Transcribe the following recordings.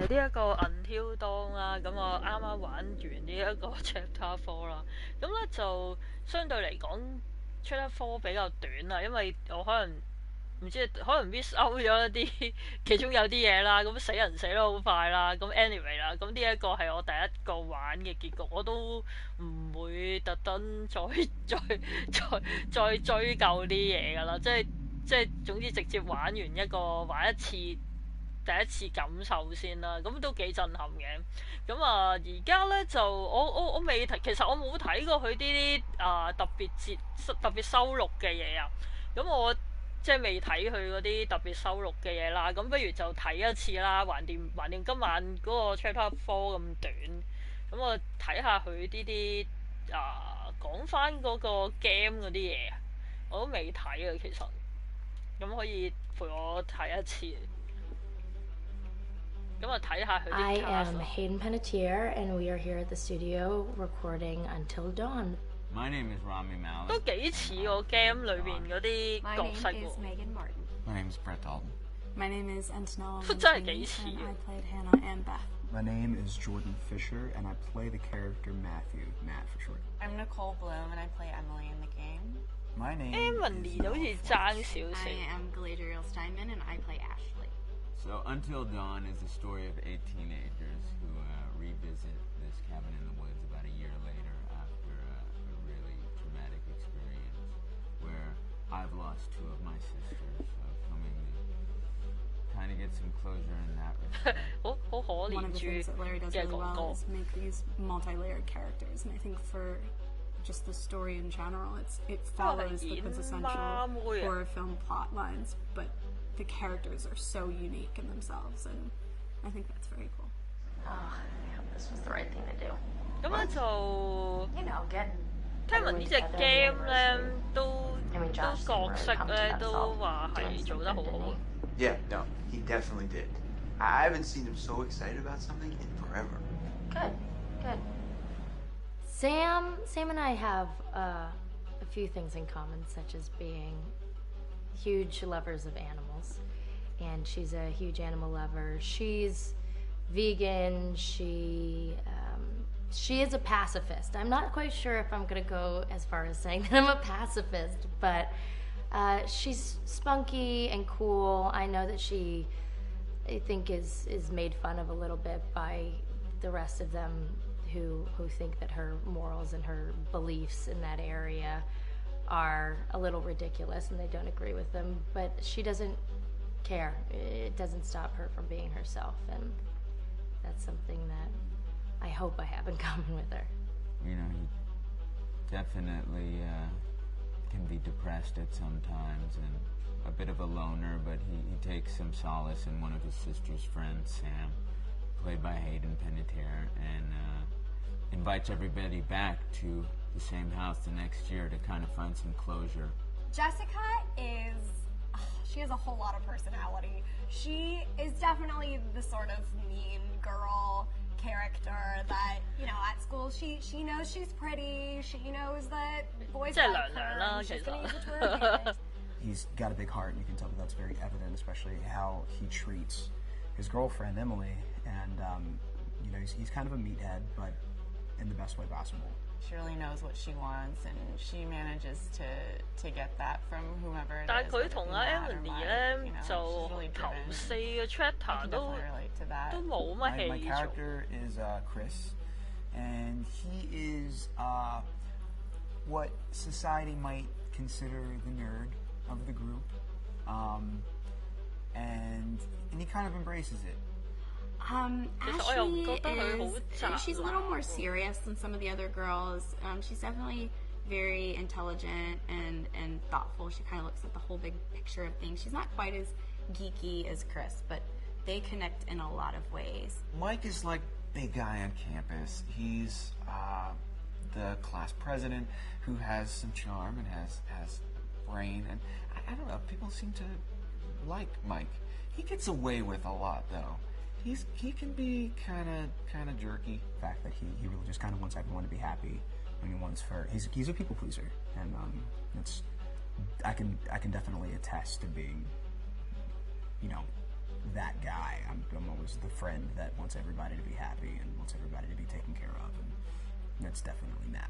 呢一個 Untitled Dawn 啦，咁我啱啱玩完呢一個 Chapter 4啦，咁咧就相對嚟講 Chapter 4比較短啦，因為我可能唔知可能 miss out 咗一啲其中有啲嘢啦，咁死人死得好快啦，咁 anyway 啦，咁呢一個係我第一個玩嘅結局，我都唔會特登再追究啲嘢噶啦，即係總之直接玩一次。第一次感受先啦，咁都幾震撼嘅。咁啊，而家咧就我未睇，其實我冇睇過佢啲特別收錄嘅嘢啊。咁我即係未睇佢嗰啲特別收錄嘅嘢啦。咁不如就睇一次啦。橫掂今晚嗰個 Chapter 4咁短，咁我睇下佢呢啲講翻嗰個 game 嗰啲嘢，我都未睇啊。其實咁可以陪我睇一次。I am Hayden PANETTIERE, and we are here at the studio recording Until Dawn. My name is MALEK. 都幾似個 game 裏邊嗰啲角色喎。My name is MEAGHAN. My name is BRITT. My name is Antonella, 真係幾似 and 嘅。 I played Hannah and Beth. My name is Jordan Fisher, and I play the character Matthew, Matt for short. I'm Nicole Bloom, and I play Emily in the game. My name Emily 好似 is 爭少少。 I am Galadriel Steinman, and I play Ashley. So, Until Dawn is the story of 8 teenagers who revisit this cabin in the woods about a year later after a really traumatic experience where I've lost 2 of my sisters, so coming to kind of get some closure in that respect. 好可 One 憐 of the 住 things that Larry does 嘅 really 哥 well 哥。 is make these multi-layered characters, and I think for just the story in general, it follows the quintessential horror film plot lines, but the characters are so unique in themselves, and I think that's very cool. Oh, I hope this was the right thing to do. 咁咧就 You know, get 聽聞呢隻 game 咧都角色咧都話係做得好好。 Yeah, no, he definitely did. I haven't seen him so excited about something in forever. Good. Sam and I have a few things in common, such as being huge lovers of animals, and she's a huge animal lover. She's vegan. She is a pacifist. I'm not quite sure if I'm gonna go as far as saying that I'm a pacifist, but she's spunky and cool. I know that she, I think, is made fun of a little bit by the rest of them who think that her morals and her beliefs in that area are a little ridiculous and they don't agree with them, but she doesn't care. It doesn't stop her from being herself, and that's something that I hope I have in common with her. You know, he definitely can be depressed at some times and a bit of a loner, but he takes some solace in one of his sister's friends, Sam, played by Hayden PANETTIERE, and invites everybody back to the same house the next year to kind of find some closure. Jessica she has a whole lot of personality. She is definitely the sort of mean girl character that, you know, at school she knows she's pretty, she knows that boys like her, she's gonna use it to her advantage. He's got a big heart, and you can tell that that's very evident, especially how he treats his girlfriend, Emily, and, you know, he's kind of a meathead, but in the best way possible. She really knows what she wants, and she manages to get that from whomever it is. 但係佢同阿 Emily 咧就頭4個 chapter 都冇乜戲做。My character is Chris, and he is what society might consider the nerd of the group, and he kind of embraces it. Ashley she's a little more serious than some of the other girls. She's definitely very intelligent and thoughtful. She kind of looks at the whole big picture of things. She's not quite as geeky as Chris, but they connect in a lot of ways. Mike is like big guy on campus. He's the class president who has some charm and has brain, and I don't know, people seem to like Mike. He gets away with a lot though. He can be kind of jerky. The fact that he really just kind of wants everyone to be happy. I mean, he's a people pleaser, and I can definitely attest to being, you know, that guy. I'm always the friend that wants everybody to be happy and wants everybody to be taken care of, and that's definitely Matt.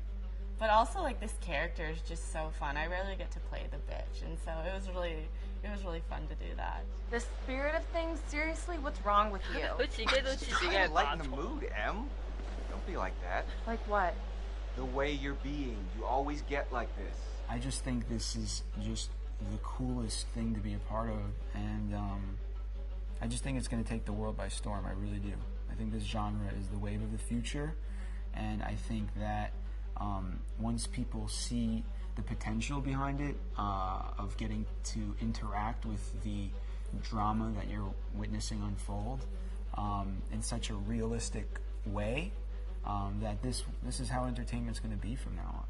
But also, like, this character is just so fun. I rarely get to play the bitch, and so it was really fun to do that. The spirit of things, seriously, what's wrong with you? Try to lighten the mood, Em. Don't be like that. Like what? The way you're being. You always get like this. I just think this is just the coolest thing to be a part of, and I just think it's going to take the world by storm. I really do. I think this genre is the wave of the future, and I think that once people see the potential behind it, of getting to interact with the drama that you're witnessing unfold in such a realistic way, that this is how entertainment's going to be from now on.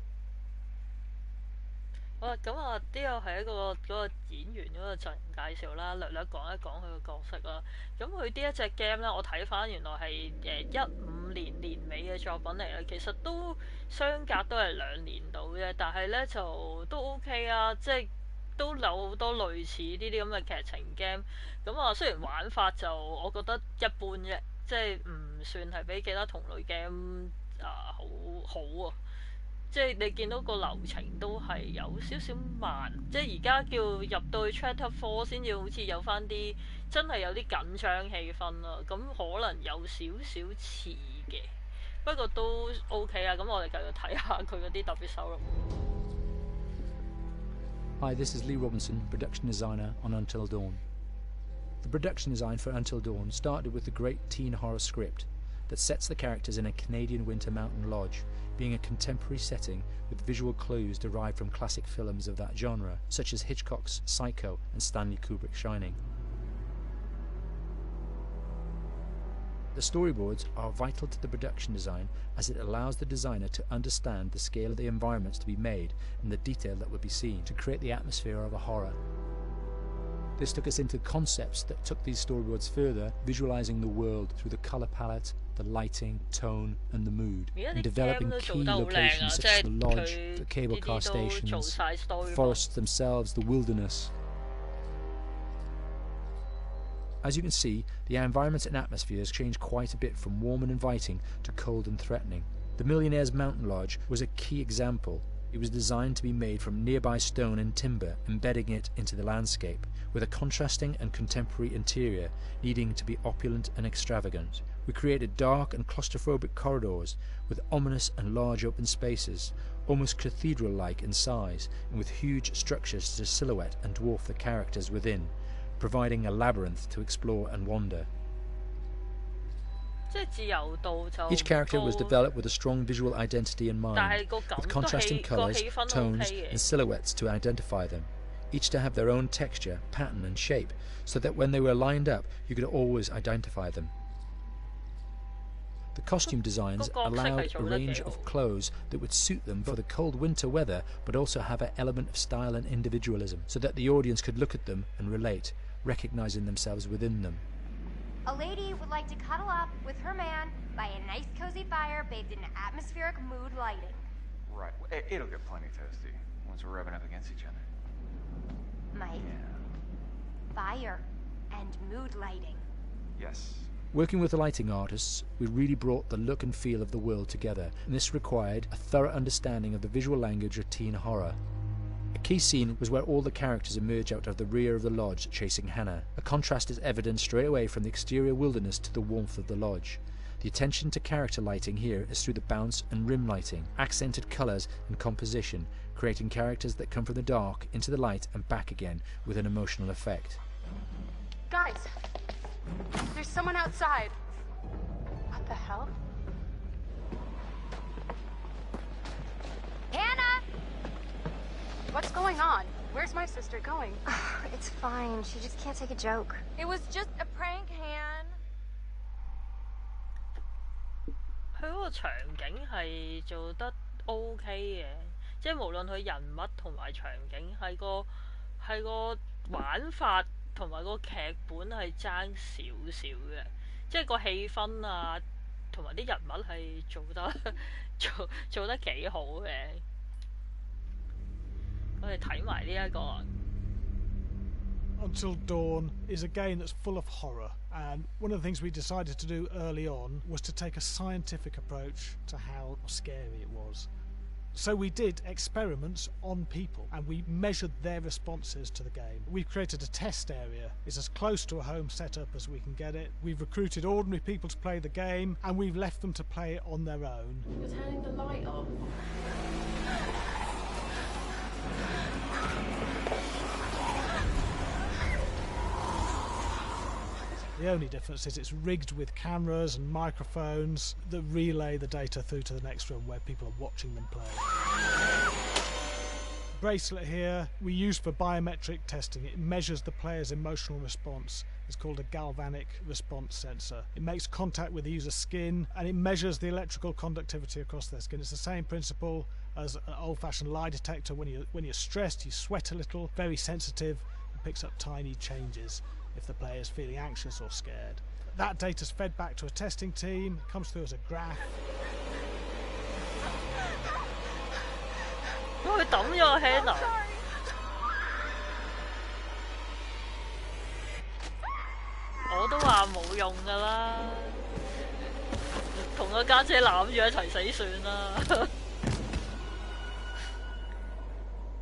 好啦，咁啊，呢個係一個嗰個演員嗰個陣介紹啦，略略講一講佢個角色啦。咁佢呢一隻 game 咧，我睇翻原來係15年年尾嘅作品嚟啦，其實都相隔都係2年到啫，但係咧就都 OK 啊，即係都有好多類似呢啲咁嘅劇情 game。咁啊，雖然玩法就我覺得一般啫，即係唔算係比其他同類 game 好啊。即係你見到個流程都係有少少慢，即係而家叫入到去 Chapter 4先至好似有翻啲真係有啲緊張氣氛啦，咁可能有少少遲嘅，不過都 OK 啊，咁我哋繼續睇下佢嗰啲特別收錄。Hi, this is Lee Robinson, production designer on Until Dawn. The production design for Until Dawn started with the great teen horror script that sets the characters in a Canadian winter mountain lodge, being a contemporary setting with visual clues derived from classic films of that genre, such as Hitchcock's Psycho and Stanley Kubrick's Shining. The storyboards are vital to the production design as it allows the designer to understand the scale of the environments to be made and the detail that would be seen to create the atmosphere of a horror. This took us into concepts that took these storyboards further, visualizing the world through the color palette, the lighting, tone, and the mood, and developing key locations such as the lodge, the cable car stations, the forests themselves, the wilderness. As you can see, the environments and atmospheres change quite a bit from warm and inviting to cold and threatening. The Millionaire's Mountain Lodge was a key example. It was designed to be made from nearby stone and timber, embedding it into the landscape, with a contrasting and contemporary interior needing to be opulent and extravagant. We created dark and claustrophobic corridors with ominous and large open spaces, almost cathedral-like in size, and with huge structures to silhouette and dwarf the characters within, providing a labyrinth to explore and wander. Each character was developed with a strong visual identity in mind, with contrasting colours, tones and silhouettes to identify them, each to have their own texture, pattern and shape, so that when they were lined up you could always identify them. The costume designs allowed a range of clothes that would suit them for the cold winter weather, but also have an element of style and individualism, so that the audience could look at them and relate, recognizing themselves within them. A lady would like to cuddle up with her man by a nice cozy fire bathed in atmospheric mood lighting. Right. It'll get plenty toasty once we're rubbing up against each other. Mike. Yeah. Fire and mood lighting. Yes. Working with the lighting artists, we really brought the look and feel of the world together, and this required a thorough understanding of the visual language of teen horror. A key scene was where all the characters emerge out of the rear of the lodge chasing Hannah. A contrast is evident straight away from the exterior wilderness to the warmth of the lodge. The attention to character lighting here is through the bounce and rim lighting, accented colours and composition, creating characters that come from the dark into the light and back again with an emotional effect. Guys, there's someone outside. What the hell? Hannah! What's going on? Where's my sister going? It's fine. She just can't take a joke. It was just a prank, Han. 佢嗰個場景係做得 OK 嘅，即係無論佢人物同埋場景係個玩法同埋個劇本係爭少少嘅，即係個氣氛啊同埋啲人物係做得幾好嘅。我哋睇埋呢一個。Until Dawn is a game that's full of horror, and one of the things we decided to do early on was to take a scientific approach to how scary it was. So we did experiments on people and we measured their responses to the game. We've created a test area. It's as close to a home setup as we can get it. We've recruited ordinary people to play the game and we've left them to play it on their own. You're turning the light off. The only difference is it's rigged with cameras and microphones that relay the data through to the next room where people are watching them play. Bracelet here we use for biometric testing. It measures the player's emotional response. It's called a galvanic response sensor. It makes contact with the user's skin and it measures the electrical conductivity across their skin. It's the same principle as an old-fashioned lie detector. When you're stressed, you sweat a little, very sensitive, and picks up tiny changes if the player is feeling anxious or scared. That data's fed back to a testing team, comes through as a graph. 佢抌咗個 Hannah。我都話冇用㗎啦，同個家姐攬住一齊死算啦。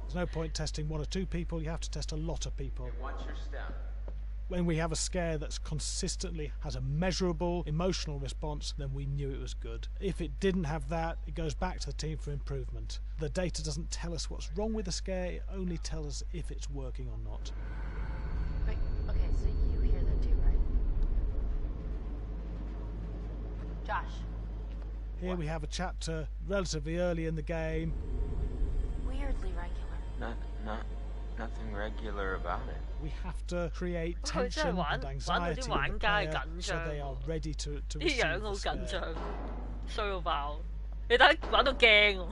There's no point testing one or two people, you have to test a lot of people. Watch your step. When we have a scare that's consistently has a measurable emotional response, then we knew it was good. If it didn't have that, it goes back to the team for improvement. The data doesn't tell us what's wrong with the scare, it only tells us if it's working or not. Wait, okay, so you hear that too, right? Josh. Here we have a chapter relatively early in the game. Weirdly regular. Nothing regular about it. We have to create tension and anxiety in the player so they are ready to receive the scare. 啲樣好緊張，衰到爆！你睇玩到驚喎。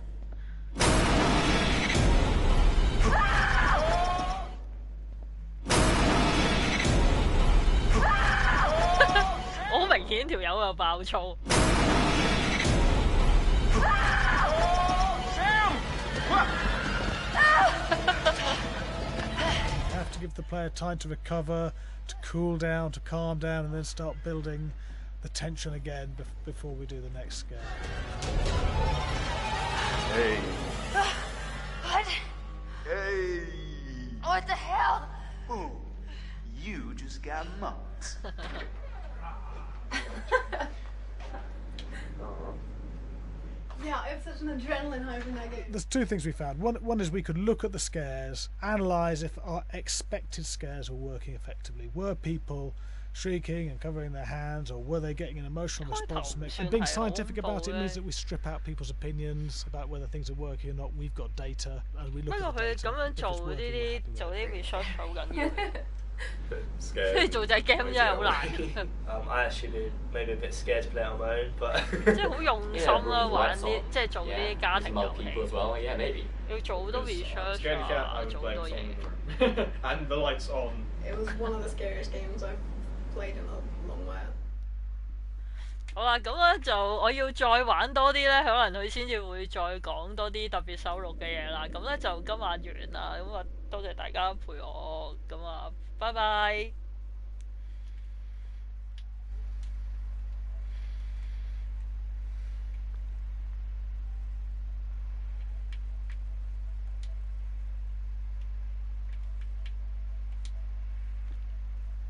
我好明顯條友有爆粗。Have to give the player time to recover, to cool down, to calm down, and then start building the tension again before we do the next scare. Hey. What? Hey. What the hell? Boom. You just got mugged. Yeah, I have such an adrenaline high when I get. There's two things we found. One is we could look at the scares, analyse if our expected scares were working effectively. Were people shrieking and covering their hands, or were they getting an emotional response from it? And being scientific about it means that we strip out people's opinions about whether things are working or not. We've got data, and we look at the data. 不過佢咁樣做呢啲做啲 research 好緊要。 Scared. 做隻 game 真係好難。I actually maybe a bit scared to play it on my own, but 即係好用心啦，玩啲即係做啲家庭遊戲。要做好多 research 啊，做好多嘢。And the lights on. It was one of the scariest games I've played in a long while. 好啦，咁咧就我要再玩多啲咧，可能佢先至會再講多啲特別收錄嘅嘢啦。咁咧就今晚完啦，咁啊多謝大家陪我，咁啊拜拜。